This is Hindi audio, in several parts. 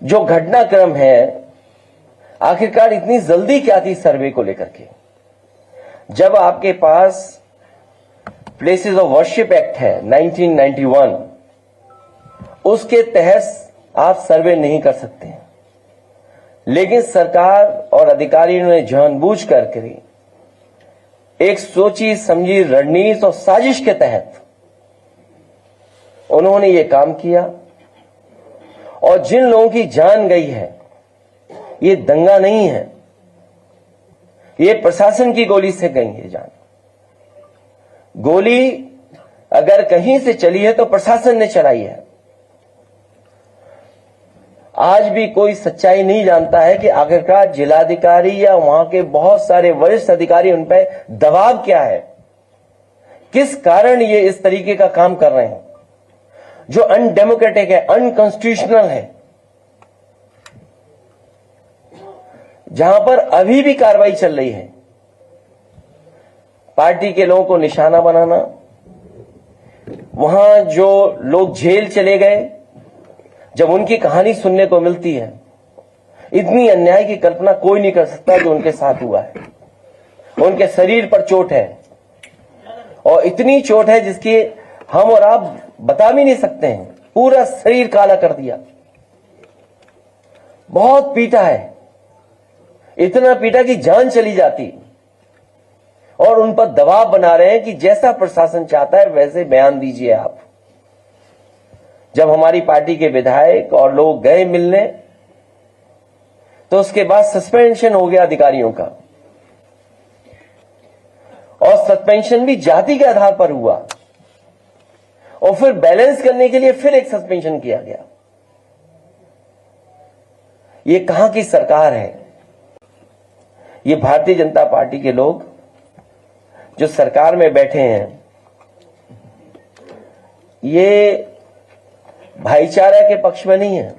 जो घटनाक्रम है, आखिरकार इतनी जल्दी क्या थी सर्वे को लेकर के? जब आपके पास प्लेसेस ऑफ वर्शिप एक्ट है 1991, उसके तहत आप सर्वे नहीं कर सकते, लेकिन सरकार और अधिकारियों ने जानबूझ करके एक सोची समझी रणनीति और साजिश के तहत उन्होंने ये काम किया। और जिन लोगों की जान गई है, ये दंगा नहीं है, ये प्रशासन की गोली से गई है जान। गोली अगर कहीं से चली है तो प्रशासन ने चलाई है। आज भी कोई सच्चाई नहीं जानता है कि आखिरकार जिलाधिकारी या वहां के बहुत सारे वरिष्ठ अधिकारी उन पर दबाव क्या है, किस कारण ये इस तरीके का काम कर रहे हैं जो अनडेमोक्रेटिक है, अनकॉन्स्टिट्यूशनल है। जहां पर अभी भी कार्रवाई चल रही है, पार्टी के लोगों को निशाना बनाना, वहां जो लोग जेल चले गए, जब उनकी कहानी सुनने को मिलती है, इतनी अन्याय की कल्पना कोई नहीं कर सकता जो उनके साथ हुआ है। उनके शरीर पर चोट है, और इतनी चोट है जिसकी हम और आप बता भी नहीं सकते हैं। पूरा शरीर काला कर दिया, बहुत पीटा है, इतना पीटा कि जान चली जाती। और उन पर दबाव बना रहे हैं कि जैसा प्रशासन चाहता है वैसे बयान दीजिए आप। जब हमारी पार्टी के विधायक और लोग गए मिलने, तो उसके बाद सस्पेंशन हो गया अधिकारियों का, और सस्पेंशन भी जाति के आधार पर हुआ, और फिर बैलेंस करने के लिए फिर एक सस्पेंशन किया गया। ये कहां की सरकार है? ये भारतीय जनता पार्टी के लोग जो सरकार में बैठे हैं, ये भाईचारा के पक्ष में नहीं है,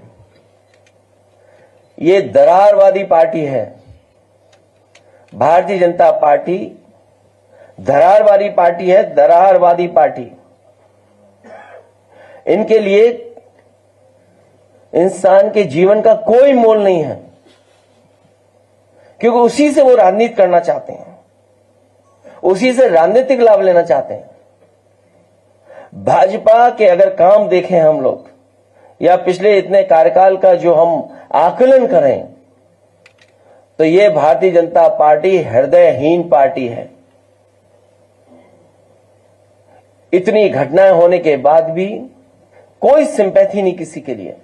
ये दरारवादी पार्टी है। भारतीय जनता पार्टी दरारवादी पार्टी है, दरारवादी पार्टी। इनके लिए इंसान के जीवन का कोई मोल नहीं है, क्योंकि उसी से वो राजनीति करना चाहते हैं, उसी से राजनीतिक लाभ लेना चाहते हैं। भाजपा के अगर काम देखें हम लोग, या पिछले इतने कार्यकाल का जो हम आकलन करें, तो ये भारतीय जनता पार्टी हृदयहीन पार्टी है। इतनी घटनाएं होने के बाद भी कोई सिंपैथी नहीं किसी के लिए।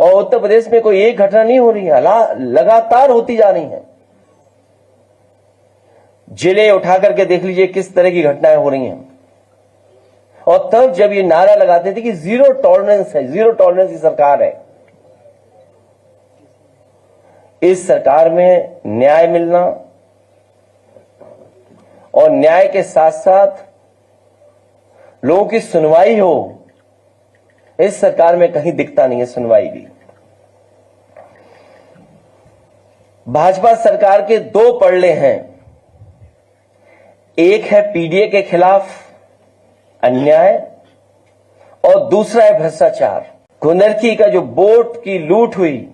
और उत्तर प्रदेश में कोई एक घटना नहीं हो रही है, लगातार होती जा रही हैं। जिले उठा करके देख लीजिए किस तरह की घटनाएं हो रही हैं। और तब जब ये नारा लगाते थे कि जीरो टॉलरेंस है, जीरो टॉलरेंस की सरकार है, इस सरकार में न्याय मिलना और न्याय के साथ साथ लोगों की सुनवाई हो, इस सरकार में कहीं दिखता नहीं है सुनवाई भी। भाजपा सरकार के दो पड़ले हैं, एक है पीडीए के खिलाफ अन्याय और दूसरा है भ्रष्टाचार। कुंदरकी का जो वोट की लूट हुई,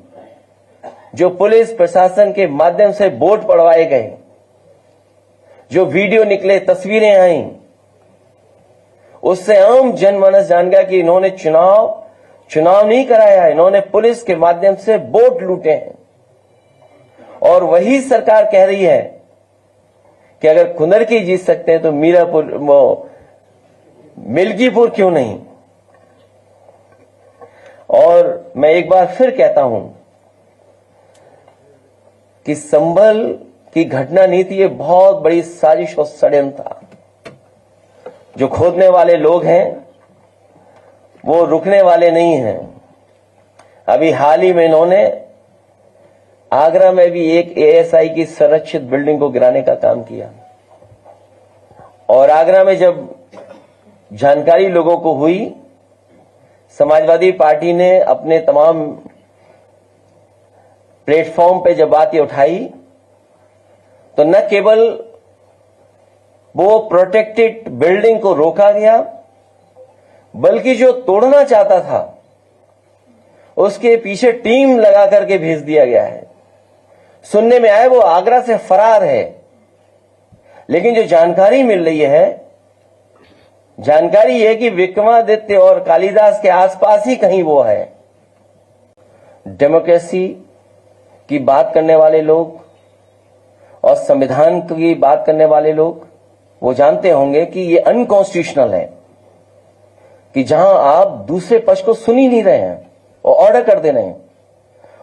जो पुलिस प्रशासन के माध्यम से वोट पड़वाए गए, जो वीडियो निकले, तस्वीरें आई, उससे आम जनमानस जान गया कि इन्होंने चुनाव नहीं कराया, इन्होंने पुलिस के माध्यम से वोट लूटे हैं। और वही सरकार कह रही है कि अगर कुंदरकी जीत सकते हैं तो मिल्कीपुर क्यों नहीं। और मैं एक बार फिर कहता हूं कि संभल की घटना नहीं थी, ये बहुत बड़ी साजिश और षड्यंत्र था। जो खोदने वाले लोग हैं वो रुकने वाले नहीं हैं। अभी हाल ही में इन्होंने आगरा में भी एक एएसआई की संरक्षित बिल्डिंग को गिराने का काम किया। और आगरा में जब जानकारी लोगों को हुई, समाजवादी पार्टी ने अपने तमाम प्लेटफॉर्म पे जब बात ये उठाई, तो न केवल वो प्रोटेक्टेड बिल्डिंग को रोका गया, बल्कि जो तोड़ना चाहता था उसके पीछे टीम लगा करके भेज दिया गया है। सुनने में आया वो आगरा से फरार है, लेकिन जो जानकारी मिल रही है, जानकारी है कि विक्रमादित्य और कालिदास के आसपास ही कहीं वो है। डेमोक्रेसी की बात करने वाले लोग और संविधान की बात करने वाले लोग वो जानते होंगे कि ये अनकॉन्स्टिट्यूशनल है, कि जहां आप दूसरे पक्ष को सुन ही नहीं रहे हैं और ऑर्डर कर दे रहे हैं।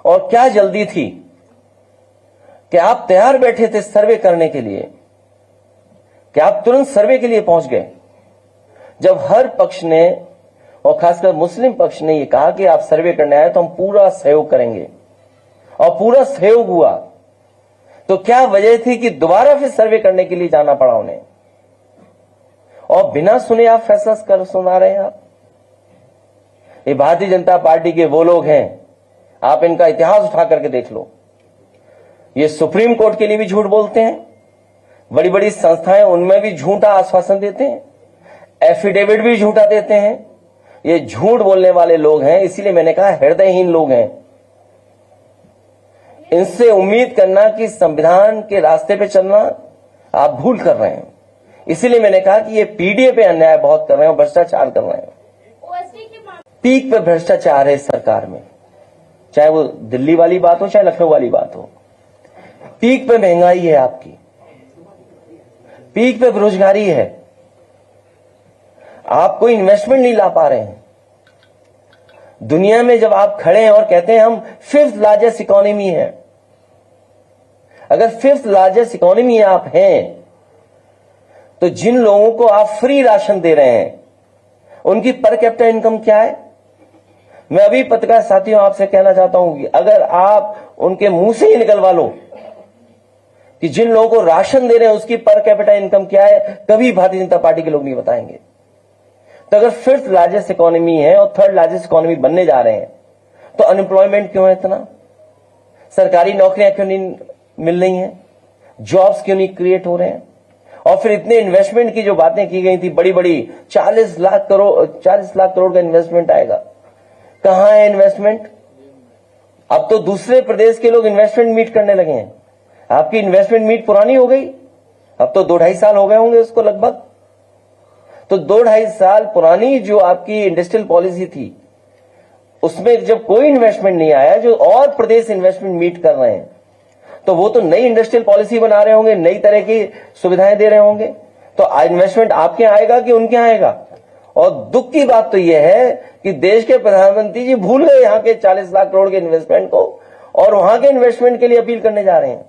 और क्या जल्दी थी कि आप तैयार बैठे थे सर्वे करने के लिए, कि आप तुरंत सर्वे के लिए पहुंच गए, जब हर पक्ष ने और खासकर मुस्लिम पक्ष ने यह कहा कि आप सर्वे करने आए तो हम पूरा सहयोग करेंगे, और पूरा सहयोग हुआ। तो क्या वजह थी कि दोबारा फिर सर्वे करने के लिए जाना पड़ा उन्हें, और बिना सुने आप फैसला कर सुना रहे हैं। आप ये भारतीय जनता पार्टी के वो लोग हैं, आप इनका इतिहास उठा करके देख लो। ये सुप्रीम कोर्ट के लिए भी झूठ बोलते हैं, बड़ी बड़ी संस्थाएं उनमें भी झूठा आश्वासन देते हैं, एफिडेविट भी झूठा देते हैं। ये झूठ बोलने वाले लोग हैं, इसीलिए मैंने कहा हृदयहीन लोग हैं। इनसे उम्मीद करना कि संविधान के रास्ते पे चलना आप भूल कर रहे हैं। इसीलिए मैंने कहा कि ये पीडीए पे अन्याय बहुत कर रहे हैं और भ्रष्टाचार कर रहे हैं। पीक पे भ्रष्टाचार है इस सरकार में, चाहे वो दिल्ली वाली बात हो चाहे लखनऊ वाली बात हो। पीक पे महंगाई है आपकी, पीक पे बेरोजगारी है, आप कोई इन्वेस्टमेंट नहीं ला पा रहे हैं। दुनिया में जब आप खड़े हैं और कहते हैं हम 5th लार्जेस्ट इकोनॉमी है, अगर 5th लार्जेस्ट इकोनॉमी आप हैं तो जिन लोगों को आप फ्री राशन दे रहे हैं उनकी पर कैपिटा इनकम क्या है? मैं अभी पत्रकार साथियों आपसे कहना चाहता हूं कि अगर आप उनके मुंह से ही निकलवा लो कि जिन लोगों को राशन दे रहे हैं उसकी पर कैपिटा इनकम क्या है, कभी भारतीय जनता पार्टी के लोग नहीं बताएंगे। तो अगर 5th लार्जेस्ट इकोनॉमी है और 3rd लार्जेस्ट इकोनॉमी बनने जा रहे हैं तो अनएम्प्लॉयमेंट क्यों है इतना? सरकारी नौकरियां क्यों नहीं मिल रही हैं? जॉब्स क्यों नहीं क्रिएट हो रहे हैं? और फिर इतने इन्वेस्टमेंट की जो बातें की गई थी बड़ी बड़ी, 40 लाख करोड़ का इन्वेस्टमेंट आएगा, कहां है इन्वेस्टमेंट? अब तो दूसरे प्रदेश के लोग इन्वेस्टमेंट मीट करने लगे हैं। आपकी इन्वेस्टमेंट मीट पुरानी हो गई, अब तो 2-2.5 साल हो गए होंगे उसको लगभग। तो 2-2.5 साल पुरानी जो आपकी इंडस्ट्रियल पॉलिसी थी उसमें जब कोई इन्वेस्टमेंट नहीं आया, जो और प्रदेश इन्वेस्टमेंट मीट कर रहे हैं, तो वो तो नई इंडस्ट्रियल पॉलिसी बना रहे होंगे, नई तरह की सुविधाएं दे रहे होंगे। तो इन्वेस्टमेंट आपके यहां आएगा कि उनके यहां आएगा? और दुख की बात तो यह है कि देश के प्रधानमंत्री जी भूल गए यहां के 40 लाख करोड़ के इन्वेस्टमेंट को और वहां के इन्वेस्टमेंट के लिए अपील करने जा रहे हैं।